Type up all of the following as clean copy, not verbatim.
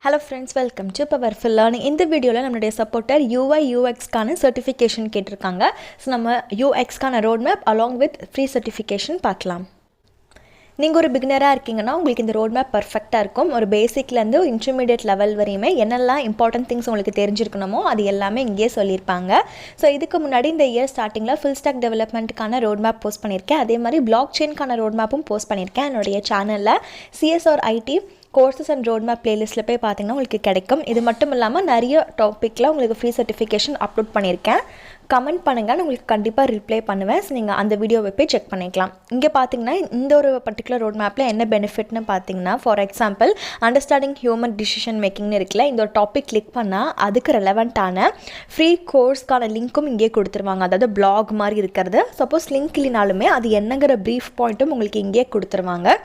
Hello friends, welcome to Powerful Learning. In this video, we will support UI UX certification. So, we UX roadmap along with free certification. நீங்கள் ஒரு பிகினராக இருக்கீங்கன்னா உங்களுக்கு இந்த road map பர்ஃபெக்டாக இருக்கும். ஒரு பேசிக்லேருந்து intermediate level வரையுமே என்னெல்லாம் இம்பார்ட்டன்ட் திங்ஸ் உங்களுக்கு தெரிஞ்சிருக்கணுமோ அது எல்லாமே இங்கேயே சொல்லியிருப்பாங்க. ஸோ இதுக்கு முன்னாடி இந்த இயர் ஸ்டார்டிங்கில் ஃபுல் ஸ்டாக் டெவலப்மெண்ட்டுக்கான ரோட் மேப் போஸ்ட் பண்ணியிருக்கேன். அதே மாதிரி பிளாக் செயின்கான ரோட் மேப்பும் போஸ்ட் பண்ணியிருக்கேன். என்னுடைய சேனலில் CSR IT courses and road map பிளேலிஸ்ட்டில் போய் பார்த்தீங்கன்னா உங்களுக்கு கிடைக்கும். இது மட்டும் இல்லாமல் நிறைய டாப்பிக்கில் உங்களுக்கு ஃப்ரீ சர்டிஃபிகேஷன் அப்லோட் பண்ணியிருக்கேன். கமெண்ட் பண்ணுங்கள், உங்களுக்கு கண்டிப்பாக ரிப்ளை பண்ணுவேன். ஸோ நீங்கள் அந்த வீடியோவை போய் செக் பண்ணிக்கலாம். இங்கே பார்த்தீங்கன்னா இந்த ஒரு பர்டிகுலர் ரோட் மேப்பில் என்ன பெனிஃபிட்னு பார்த்தீங்கன்னா, for example understanding human decision மேக்கிங்னு இருக்குல்ல, இந்த ஒரு டாபிக் கிளிக் பண்ணால் அதுக்கு ரெலவெண்ட்டான ஃப்ரீ கோர்ஸ்க்கான லிங்க்கும் இங்கே கொடுத்துருவாங்க. அதாவது பிளாக் மாதிரி இருக்கிறது. சப்போஸ் லிங்க் இல்லைனாலுமே அது என்னங்கிற ப்ரீஃப் பாயிண்ட்டும் உங்களுக்கு இங்கே கொடுத்துருவாங்க.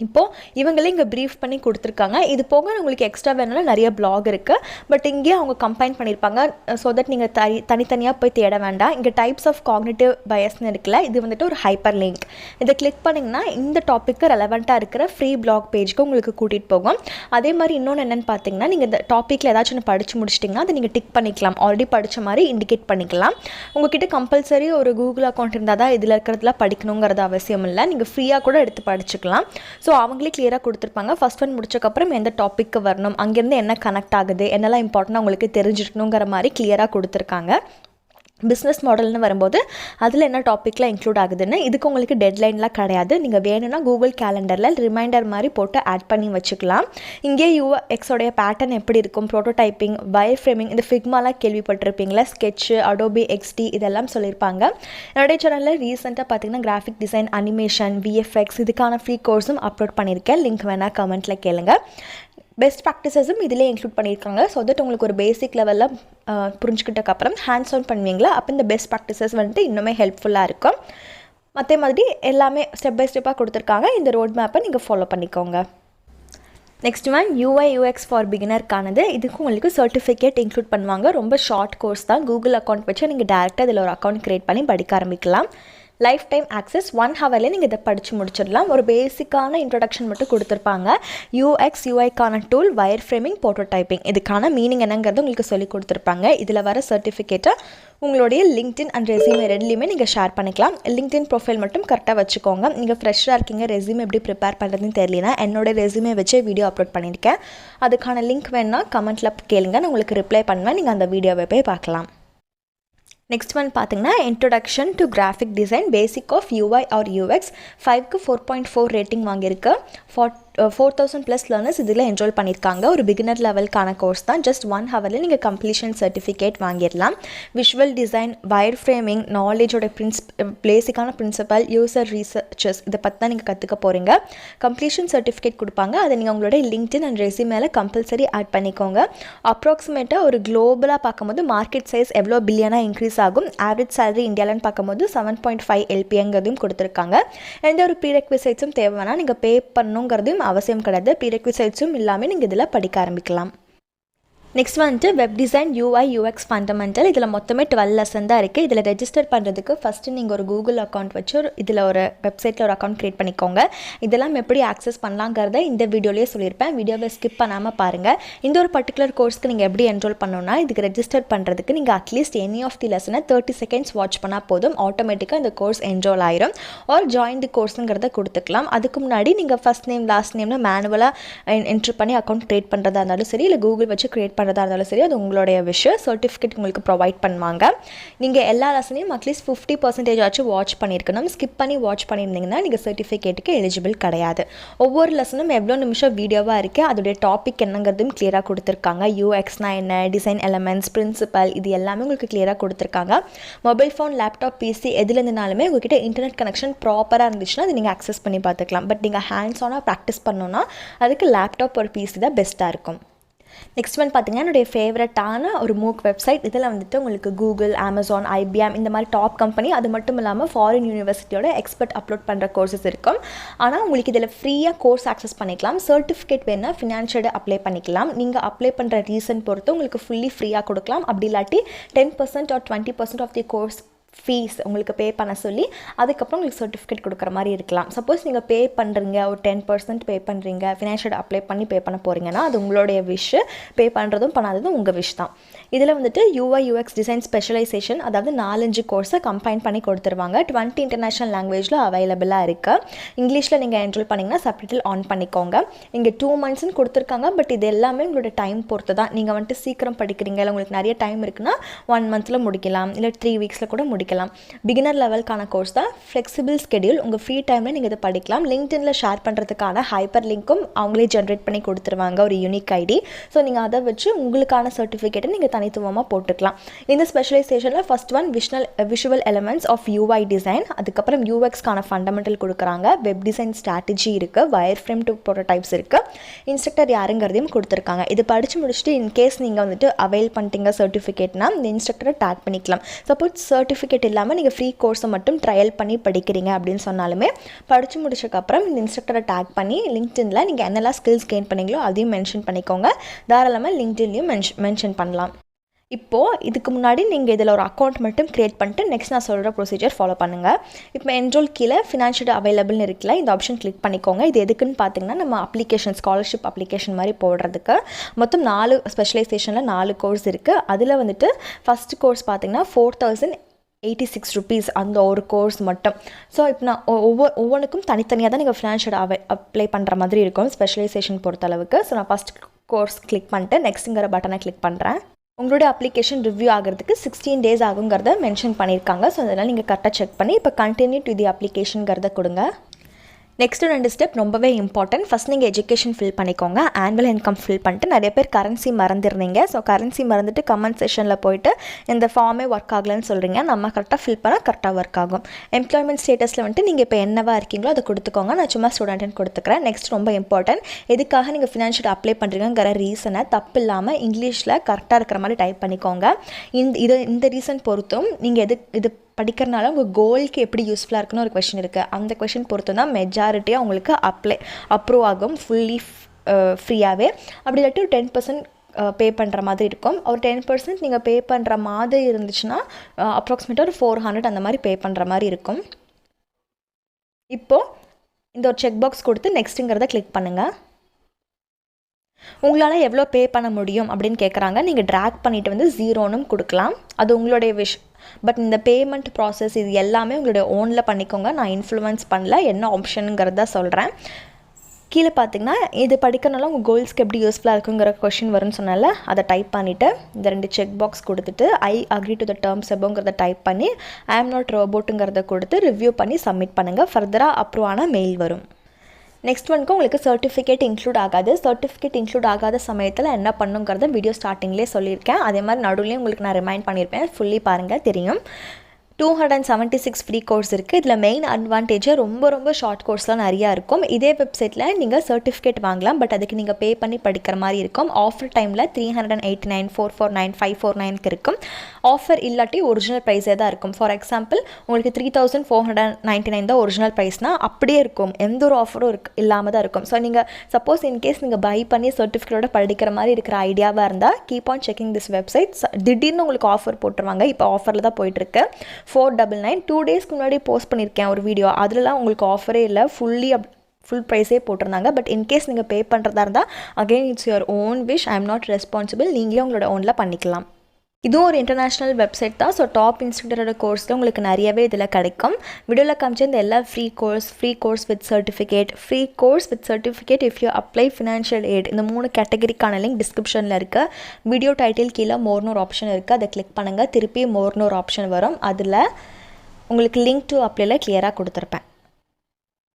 இப்போது இவங்களே இங்கே ப்ரீஃப் பண்ணி கொடுத்துருக்காங்க. இது போக உங்களுக்கு எக்ஸ்ட்ரா வேணும்னா நிறைய பிளாக் இருக்குது. பட் இங்கே அவங்க கம்பைன் பண்ணியிருப்பாங்க. ஸோ தட் நீங்கள் தனித்தனியாக போய் தேட வேண்டாம். இங்கே டைப்ஸ் ஆஃப் காக்னிட்டிவ் பயஸ்ன்னு இருக்குல்ல, இது வந்துட்டு ஒரு ஹைப்பர் லிங்க். இதை கிளிக் பண்ணிங்கன்னா இந்த டாப்பிக்கு ரெலவெண்ட்டாக இருக்கிற ஃப்ரீ பிளாக் பேஜுக்கு உங்களுக்கு கூட்டிகிட்டு போகும். அதே மாதிரி இன்னொன்று என்னென்னு பார்த்தீங்கன்னா, நீங்கள் இந்த டாப்பிக்கில் ஏதாச்சும் ஒன்று படித்து முடிச்சிட்டிங்கன்னா அதை நீங்கள் டிக் பண்ணிக்கலாம். ஆல்ரெடி படித்த மாதிரி இண்டிகேட் பண்ணிக்கலாம். உங்கள்கிட்ட கம்பல்சரி ஒரு கூகுள் அக்கௌண்ட் இருந்தால் தான் இதில் இருக்கிறதுல படிக்கணுங்கிறது அவசியம் இல்லை. நீங்கள் ஃப்ரீயாக கூட எடுத்து படிச்சுக்கலாம். ஸோ அவங்களே கிளியராக கொடுத்துருப்பாங்க. ஃபஸ்ட் ஒன் முடிச்சக்கப்புறம் எந்த டாப்பிக்கு வரணும், அங்கேருந்து என்ன கனெக்ட் ஆகுது, என்னெல்லாம் இம்பார்ட்டன்ட் உங்களுக்கு தெரிஞ்சிருக்கணுங்கிற மாதிரி கிளியராக கொடுத்துருக்காங்க. பிஸ்னஸ் மாடல்னு வரும்போது அதில் என்ன டாப்பிக்லாம் இன்க்ளூட் ஆகுதுன்னு இதுக்கு உங்களுக்கு டெட்லைன்லாம் கிடையாது. நீங்கள் வேணும்னா கூகுள் கேலண்டரில் ரிமைண்டர் மாதிரி போட்டு ஆட் பண்ணி வச்சுக்கலாம். இங்கே யூஎக்ஸோடைய பேட்டர்ன் எப்படி இருக்கும், ப்ரோட்டோடைப்பிங், வயர் ஃப்ரேமிங், இந்த ஃபிக்மாலாம் கேள்விப்பட்டிருப்பீங்களா, ஸ்கெட்சு, அடோபி எக்ஸ்டி இதெல்லாம் சொல்லியிருப்பாங்க. என்னுடைய சேனலில் ரீசெண்டாக பார்த்தீங்கன்னா கிராஃபிக் டிசைன், அனிமேஷன், விஎஃப்எக்ஸ் இதுக்கான ஃப்ரீ கோர்ஸும் அப்லோட் பண்ணியிருக்கேன். லிங்க் வேணால் கமெண்ட்டில் கேளுங்க. பெஸ்ட் ப்ராக்டிசஸும் இதிலே இன்க்ளூட் பண்ணியிருக்காங்க. ஸோ தட் உங்களுக்கு ஒரு பேசிக் லெவலில் புரிஞ்சுக்கிட்டக்கப்புறம் ஹேண்ட்ஸ் ஆன் பண்ணுவீங்களா, அப்போ இந்த பெஸ்ட் ப்ராக்டிசஸ் வந்துட்டு இன்னுமே ஹெல்ப்ஃபுல்லாக இருக்கும். மற்ற மாதிரி எல்லாமே ஸ்டெப் பை ஸ்டெப்பாக கொடுத்துருக்காங்க. இந்த ரோட் மேப்பை நீங்கள் ஃபாலோ பண்ணிக்கோங்க. Next one UI UX for பிகினருக்கானது. இதுக்கு உங்களுக்கு சர்டிஃபிகேட் இன்க்ளூட் பண்ணுவாங்க. ரொம்ப ஷார்ட் கோர்ஸ் தான். கூகுள் அக்கௌண்ட் வச்சு நீங்கள் டேரெக்டாக இதில் ஒரு அக்கௌண்ட் க்ரியேட் பண்ணி படிக்க ஆரம்பிக்கலாம். லைஃப் டைம் ஆக்சஸ் 1 ஹவர்லேயே நீங்கள் இதை படித்து முடிச்சிடலாம். ஒரு பேசிக்கான இன்ட்ரடக்ஷன் மட்டும் கொடுத்துருப்பாங்க. UX UIக்கான டூல், வயர் ஃப்ரேமிங், ப்ரோட்டோடைப்பிங் இதுக்கான மீனிங் என்னங்கிறது உங்களுக்கு சொல்லி கொடுத்துருப்பாங்க. இதில் வர சர்டிஃபிகேட்டை உங்களுடைய லிங்க்டின் அண்ட் ரெஸ்யூமே ரெண்டுலேயுமே நீங்கள் ஷேர் பண்ணிக்கலாம். லிங்க்டின் ப்ரொஃபைல் மட்டும் கரெக்டாக வச்சுக்கோங்க. நீங்கள் ஃப்ரெஷ்ஷாக இருக்கீங்க, ரெஸ்யூமே எப்படி ப்ரிப்பேர் பண்ணுறதுன்னு தெரியலனா என்னோடய ரெஸ்யூமே வச்சு வீடியோ அப்லோட் பண்ணியிருக்கேன். அதுக்கான லிங்க் வேணுன்னா கமெண்ட்டில் கேளுங்க, நான் உங்களுக்கு ரிப்ளை பண்ணுவேன். நீங்கள் அந்த வீடியோவை போய் பார்க்கலாம். நெக்ஸ்ட் ஒன் பார்த்தீங்கன்னா introduction to graphic design, basic of UI or UX. 5க்கு 4.4 ரேட்டிங் வாங்கியிருக்கு. 4000+ லேர்னர்ஸ் இதில் என்ரோல் பண்ணியிருக்காங்க. ஒரு பிகினர் லெவலுக்கான கோர்ஸ் தான். ஜஸ்ட் 1 ஹவரில் நீங்கள் கம்ப்ளீஷன் சர்டிஃபிகேட் வாங்கிடலாம். விஷுவல் டிசைன், வயர் ஃப்ரேமிங், நாலேஜோட பேசிக்கான பிரின்சிபல், யூசர் ரீசர்ச்சஸ் இதை பற்றி தான் நீங்கள் கற்றுக்க போகிறீங்க. கம்ப்ளீஷன் சர்டிஃபிகேட் கொடுப்பாங்க. அதை நீங்கள் உங்களோட லிங்க்டின் அண்ட் ரெஸ்யூமேல கம்பல்சரி ஆட் பண்ணிக்கோங்க. அப்ராக்சிமேட்டாக ஒரு குளோபலாக பார்க்கும்போது மார்க்கெட் சைஸ் எவ்வளோ பில்லியனாக இன்க்ரீஸ் ஆகும், ஆவரேஜ் சேலரி இந்தியாவில்னு பார்க்கும்போது 7.5 LPங்கிறதையும் கொடுத்துருக்காங்க. எந்த ஒரு ப்ரீரெக்விசைட்ஸும் தேவைன்னா நீங்கள் பே பண்ணுங்கிறதையும் அவசியம் கிடையாது. ப்ரீரெக்விசைட்ஸும் இல்லாமல் நீங்கள் இதில் படிக்க ஆரம்பிக்கலாம். நெக்ஸ்ட் வந்துட்டு web design UI UX fundamental. இதில் மொத்தமே 12 லெசன் தான் இருக்குது. இதில் ரெஜிஸ்டர் பண்ணுறதுக்கு ஃபஸ்ட்டு நீங்கள் ஒரு கூகுள் அக்கௌண்ட் வச்சு இதில் ஒரு வெப்சைட்டில் ஒரு அக்கௌண்ட் க்ரியேட் பண்ணிக்கோங்க. இதெல்லாம் எப்படி ஆக்சஸ் பண்ணலாங்கிறத இந்த வீடியோலேயே சொல்லியிருப்பேன். வீடியோவை ஸ்கிப் பண்ணாமல் பாருங்கள். இந்த ஒரு பர்டிகுலர் கோர்ஸ்க்கு நீங்கள் எப்படி என்ரோல் பண்ணணும்னா, இதுக்கு ரெஜிஸ்டர் பண்ணுறதுக்கு நீங்கள் அட்லீஸ்ட் எனி ஆஃப் தி லெசனை 30 செகண்ட்ஸ் வாட்ச் பண்ணால் போதும். ஆட்டோமேட்டிக்காக இந்த கோர்ஸ் என்ரோல் ஆயிரும். ஆர் ஜாயின் தி கோர்ஸுங்கிறத கொடுத்துக்கலாம். அதுக்கு முன்னாடி நீங்கள் ஃபஸ்ட் நேம் லாஸ்ட் நேம்னு மேனுவலாக என்ட்ரு பண்ணி அக்கௌண்ட் க்ரியேட் பண்ணுறதா இருந்தாலும் சரி, இல்லை கூகுள் வச்சு க்ரியேட் பண்ணுறதா இருந்தாலும் சரி, அது உங்களுடைய விஷயம். சர்டிஃபிகேட் உங்களுக்கு ப்ரொவைட் பண்ணுவாங்க. நீங்கள் எல்லா லெசனையும் அட்லீஸ்ட் 50% ஆச்சும் வாட்ச் பண்ணியிருக்கணும். ஸ்கிப் பண்ணி வாட்ச் பண்ணியிருந்தீங்கன்னா நீங்கள் சர்டிஃபிகேட்டுக்கு எலிஜிபிள் கிடையாது. ஒவ்வொரு லெசனும் எவ்வளோ நிமிஷம் வீடியோவாக இருக்குது, அதோடைய டாபிக் என்னங்கிறதும் கிளியராக கொடுத்துருக்காங்க. UXனா என்ன, டிசைன் எலமெண்ட்ஸ், பிரின்சிபல் இது எல்லாமே உங்களுக்கு கிளியராக கொடுத்துருக்காங்க. மொபைல் ஃபோன், லேப்டாப், PC எதுலேருந்துனாலுமே உங்ககிட்ட இன்டர்நெட் கனெக்ஷன் ப்ராப்பராக இருந்துச்சுன்னா அது நீங்கள் ஆக்சஸ் பண்ணி பார்த்துக்கலாம். பட் நீங்கள் ஹேண்ட்ஸ் ஆனாக ப்ராக்டிஸ் பண்ணணுன்னா அதுக்கு லேப்டாப் ஒரு PC தான் பெஸ்ட்டாக இருக்கும். நெக்ஸ்ட் ஒன் பார்த்தீங்கன்னா என்னுடைய ஃபேவரட்டான ஒரு மூக் வெப்சைட். இதில் வந்துட்டு உங்களுக்கு கூகுள், அமேசான், IBM இந்த மாதிரி டாப் கம்பெனி, அது மட்டும் இல்லாமல் ஃபாரின் யூனிவர்சிட்டியோட எக்ஸ்பர்ட் அப்லோட் பண்ணுற கோர்சஸ் இருக்கும். ஆனால் உங்களுக்கு இதில் ஃப்ரீயாக கோர்ஸ் ஆக்சஸ் பண்ணிக்கலாம். சர்டிஃபிகேட் வேணால் ஃபினான்ஷியல் அப்ளை பண்ணிக்கலாம். நீங்கள் அப்ளை பண்ணுற ரீசன் பொறுத்து உங்களுக்கு ஃபுல்லி ஃப்ரீயாக கொடுக்கலாம். அப்படி இல்லாட்டி 10% or 20% off the course fees உங்களுக்கு பே பண்ண சொல்லி அதுக்கப்புறம் உங்களுக்கு சர்டிஃபிகேட் கொடுக்குற மாதிரி இருக்கலாம். சப்போஸ் நீங்கள் பே பண்ணுறீங்க, ஒரு 10% பே பண்ணுறீங்க, ஃபினான்ஷியல் அப்ளை பண்ணி பே பண்ண போகிறீங்கன்னா அது உங்களுடைய விஷ். பே பண்ணுறதும் பண்ணாததும் உங்கள் விஷ் தான். இதில் வந்துட்டு UI UX டிசைன் ஸ்பெஷலைசேஷன், அதாவது 4-5 கோர்ஸை கம்பைன் பண்ணி கொடுத்துருவாங்க. 20 இன்டர்நேஷ்னல் லாங்குவேஜில் அவைலபிளாக இருக்குது. இங்கிலீஷில் நீங்கள் என்ரோல் பண்ணிங்கன்னா சப்டைட்டில் ஆன் பண்ணிக்கோங்க. இங்கே 2 monthsன்னு கொடுத்துருக்காங்க. பட் இது எல்லாமே உங்களோட டைம் பொறுத்து தான். நீங்கள் வந்துட்டு சீக்கிரம் படிக்கிறீங்க, இல்லை உங்களுக்கு நிறைய டைம் இருக்குன்னா 1 monthல முடிக்கலாம், இல்லை 3 weeksல கூட முடிக்கலாம். பிகினர் லெவலுக்கான கோர்ஸ் தான். Flexible schedule. உங்கள் ஃப்ரீ டைமில் நீங்கள் இதை படிக்கலாம். லிங்க்டின்ல ஷேர் பண்ணுறதுக்கான ஹைப்பர் லிங்க்கும் அவங்களே ஜென்ரேட் பண்ணி கொடுத்துருவாங்க, ஒரு யூனிக் ஐடி. ஸோ நீங்கள் அதை வச்சு உங்களுக்கான சர்டிஃபிகேட்டை நீங்கள் தனித்துவமாக போட்டுக்கலாம். இந்த ஸ்பெஷலைசேஷனில் first one visual elements of UI design, அதுக்கப்புறம் UXக்கான ஃபண்டமெண்டல் கொடுக்குறாங்க, வெப் டிசைன் ஸ்ட்ராட்டஜி இருக்குது, வயர் ஃப்ரேம் டு ப்ரோட்டோடைப்ஸ் இருக்குது, இன்ஸ்ட்ரக்டர் யாருங்கிறதையும் கொடுத்துருக்காங்க. இது படித்து முடிச்சுட்டு இன்கேஸ் நீங்கள் வந்துட்டு அவைல் பண்ணிட்டீங்க சர்டிஃபிகேட்னா இந்த இன்ஸ்ட்ரக்டரை டேக் பண்ணிக்கலாம். சப்போஸ் சர்டிஃபிகேட் இல்லாமல் நீங்கள் ஃப்ரீ கோர்ஸை மட்டும் ட்ரையல் பண்ணி படிக்கிறீங்க அப்படின்னு சொன்னாலுமே படித்து முடிச்சதுக்கப்புறம் இந்த இன்ஸ்ட்ரக்டரை டேக் பண்ணி லிங்க்டின்ல நீங்கள் என்னெல்லாம் ஸ்கில்ஸ் கெயின் பண்ணீங்களோ அதையும் மென்ஷன் பண்ணிக்கோங்க. தாராளமாக லிங்க்டின்லையும் மென்ஷன் பண்ணலாம். இப்போது இதுக்கு முன்னாடி நீங்கள் இதில் ஒரு அக்கௌண்ட் மட்டும் க்ரியேட் பண்ணிட்டு நெக்ஸ்ட் நான் சொல்கிற ப்ரொசீஜர் ஃபாலோ பண்ணுங்கள். இப்போ என்ரோல் கீழே ஃபினான்ஷியல் அவைலபிள்னு இருக்குல்ல, இந்த ஆப்ஷன் கிளிக் பண்ணிக்கோங்க. இது எதுக்குன்னு பார்த்தீங்கன்னா நம்ம அப்ளிகேஷன், ஸ்காலர்ஷிப் அப்ளிகேஷன் மாதிரி போடுறதுக்கு. மொத்தம் 4 ஸ்பெஷலைசேஷனில் 4 கோர்ஸ் இருக்குது. அதில் வந்துட்டு ஃபஸ்ட் கோர்ஸ் பார்த்தீங்கன்னா 4086 rupees அந்த ஒரு கோர்ஸ் மட்டும். ஸோ இப்போ நான் ஒவ்வொன்றுக்கும் தனித்தனியாக தான் நீங்கள் ஃபினான்ஷியல் அப்ளை பண்ணுற மாதிரி இருக்கும் ஸ்பெஷலைசேஷன் பொறுத்தளவுக்கு. ஸோ நான் ஃபஸ்ட் கோர்ஸ் கிளிக் பண்ணிட்டு நெக்ஸ்ட்டுங்கிற பட்டனை கிளிக் பண்ணுறேன். உங்களுடைய அப்ளிகேஷன் ரிவ்யூ ஆகிறதுக்கு 16 days ஆகுங்கிறத மென்ஷன் பண்ணியிருக்காங்க. ஸோ அதனால் நீங்கள் கரெக்டாக செக் பண்ணி இப்போ கண்டினியூ டு தி அப்ளிகேஷனுங்கிறத கொடுங்க. நெக்ஸ்ட்டு 2 ஸ்டெப் ரொம்பவே இம்பார்ட்டன்ட். ஃபஸ்ட் நீங்கள் எஜுகேஷன் ஃபில் பண்ணிக்கோங்க. ஆனுவல் இன்கம் ஃபில் பண்ணிட்டு நிறைய பேர் கரன்சி மறந்துடுறீங்க. ஸோ கரன்சி மறந்துட்டு கமெண்ட் செஷனில் போயிட்டு இந்த ஃபார்மே ஒர்க் ஆகலைன்னு சொல்கிறீங்க. நம்ம கரெக்டாக ஃபில் பண்ணால் கரெக்டாக ஒர்க் ஆகும். எம்ப்ளாய்மெண்ட் ஸ்டேட்டஸில் வந்துட்டு நீங்கள் இப்போ என்னவா இருக்கீங்களோ அதை கொடுத்துக்கோங்க. நான் சும்மா ஸ்டூடெண்ட்னு கொடுத்துக்கிறேன். நெக்ஸ்ட் ரொம்ப இம்பார்ட்டன்ட், எதுக்காக நீங்கள் ஃபினான்ஷியல் அப்ளை பண்ணுறீங்கிற ரீசனை தப்பு இல்லாமல் இங்கிலீஷில் கரெக்டாக இருக்கிற மாதிரி டைப் பண்ணிக்கோங்க. இந்த ரீசன் பொறுத்தும் நீங்கள் இது படிக்கிறனால உங்கள் கோலுக்கு எப்படி யூஸ்ஃபுல்லாக இருக்குன்னு ஒரு கொஷின் இருக்குது. அந்த கொஷின் பொறுத்து தான் மெஜாரிட்டியாக உங்களுக்கு அப்ரூவ் ஆகும் ஃபுல்லி ஃப்ரீயாகவே. அப்படி இல்லாட்டி 10% பே பண்ணுற மாதிரி இருக்கும். ஒரு 10% நீங்கள் பே பண்ணுற மாதிரி இருந்துச்சுன்னா அப்ராக்சிமேட்டாக ஒரு 400 அந்த மாதிரி பே பண்ணுற மாதிரி இருக்கும். இப்போது இந்த ஒரு செக் பாக்ஸ் கொடுத்து நெக்ஸ்ட்டுங்கிறத கிளிக் பண்ணுங்கள். உங்களால் எவ்வளோ பே பண்ண முடியும் அப்படின்னு கேட்குறாங்க. நீங்கள் ட்ராக் பண்ணிவிட்டு வந்து 0ன்னு கொடுக்கலாம். அது உங்களுடைய விஷ். பட் இந்த பேமெண்ட் ப்ராசஸ் இது எல்லாமே உங்களுடைய ஓனில் பண்ணிக்கோங்க. நான் இன்ஃப்ளூயன்ஸ் பண்ணல, என்ன ஆப்ஷனுங்கிறத சொல்கிறேன். கீழே பார்த்தீங்கன்னா இது படிக்கிறனால உங்கள் கோல்ஸ்க்கு எப்படி யூஸ்ஃபுல்லாக இருக்குங்கிற கொஷின் வரும்னு சொன்னால அதை டைப் பண்ணிவிட்டு இந்த 2 செக் பாக்ஸ் கொடுத்துட்டு I agree to the terms அபோங்கிறத டைப் பண்ணி ஐ ஆம் நாட் ரோபோட்டுங்கிறத கொடுத்து ரிவ்யூ பண்ணி சப்மிட் பண்ணுங்கள். ஃபர்தராக அப்ரூவ் ஆன மெயில் வரும். நெக்ஸ்ட் ஒன்க்கு உங்களுக்கு சர்டிஃபிகேட் இன்க்ளூட் ஆகாது. சர்டிஃபிகேட் இன்க்ளூட் ஆகாத சமயத்தில் என்ன பண்ணுங்கிறத வீடியோ ஸ்டார்டிங்லேயே சொல்லியிருக்கேன். அதே மாதிரி நடுவுலேயும் உங்களுக்கு நான் ரிமைண்ட் பண்ணியிருப்பேன். ஃபுல்லி பாருங்கள், தெரியும். 276 ஃப்ரீ கோர்ஸ் இருக்குது. இதில் மெயின் அட்வான்டேஜாக ரொம்ப ஷார்ட் கோர்ஸ்லாம் நிறையா இருக்கும். இதே வெப்சைட்டில் நீங்கள் சர்டிஃபிகேட் வாங்கலாம். பட் அதுக்கு நீங்கள் பே பண்ணி படிக்கிற மாதிரி இருக்கும். ஆஃபர் டைமில் 389, 449, 549 இருக்கும். ஆஃபர் இல்லாட்டி ஒரிஜினல் ப்ரைஸே தான் இருக்கும். ஃபார் எக்ஸாம்பிள் உங்களுக்கு 3499 தான் ஒரிஜினல் ப்ரைஸ்னால் அப்படியே இருக்கும். எந்த ஒரு ஆஃபரும் இல்லாமல் தான் இருக்கும். ஸோ நீங்கள் சப்போஸ் இன்கேஸ் நீங்கள் பை பண்ணி சர்டிஃபிகேட்டோட படிக்கிற மாதிரி இருக்கிற ஐடியாவாக இருந்தால் keep on checking this website. திடீர்னு உங்களுக்கு ஆஃபர் போட்டுருவாங்க. இப்போ ஆஃபரில் தான் போயிட்டுருக்கு. 499 2 டேஸ்க்கு முன்னாடி போஸ்ட் பண்ணியிருக்கேன் ஒரு வீடியோ. அதிலலாம் உங்களுக்கு ஆஃபரே இல்லை, ஃபுல் ப்ரைஸே போட்டிருந்தாங்க. பட் இன்கேஸ் நீங்கள் பே பண்ணுறதா இருந்தால் again it's your own wish. I am not responsible. நீங்களே உங்களோட ஓனில் பண்ணிக்கலாம். இதுவும் ஒரு இன்டர்நேஷ்னல் வெப்சைட் தான். ஸோ டாப் இன்ஸ்ட்ரக்டரோட கோர்ஸில் உங்களுக்கு நிறையவே இதில் கிடைக்கும். வீடியோவில் காமிச்ச இந்த எல்லா free course with certificate if you apply financial eight, இந்த 3 கேட்டகரிக்கான லிங்க் டிஸ்கிரிப்ஷனில் இருக்குது. வீடியோ டைட்டில் கீழே மோர்னு ஒரு ஆப்ஷன் இருக்குது. அதை கிளிக் பண்ணுங்கள். திருப்பி மோர்னு ஒரு ஆப்ஷன் வரும். அதில் உங்களுக்கு லிங்க் டு அப்ளைல கிளியராக கொடுத்துருப்பேன்.